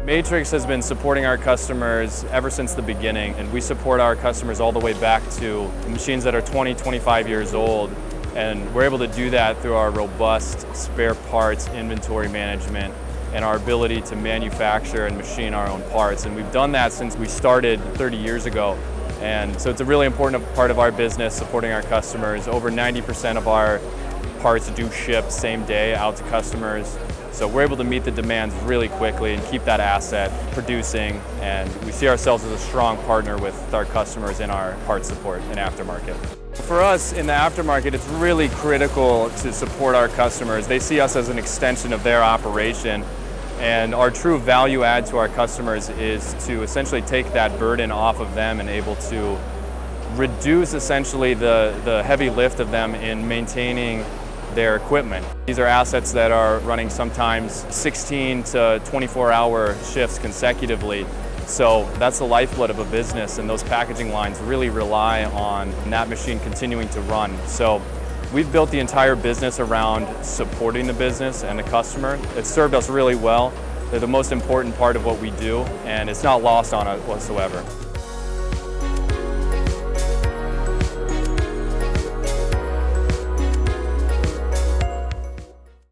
Matrix has been supporting our customers ever since the beginning, and we support our customers all the way back to machines that are 20, 25 years old. And we're able to do that through our robust spare parts inventory management and our ability to manufacture and machine our own parts. And we've done that since we started 30 years ago. And so it's a really important part of our business, supporting our customers. Over 90% of our parts do ship same day out to customers. So we're able to meet the demands really quickly and keep that asset producing. And we see ourselves as a strong partner with our customers in our parts support and aftermarket. For us in the aftermarket, it's really critical to support our customers. They see us as an extension of their operation. And our true value add to our customers is to essentially take that burden off of them and able to reduce essentially the heavy lift of them in maintaining their equipment. These are assets that are running sometimes 16 to 24-hour shifts consecutively. So that's the lifeblood of a business, and those packaging lines really rely on that machine continuing to run. So we've built the entire business around supporting the business and the customer. It's served us really well. They're the most important part of what we do, and it's not lost on us whatsoever.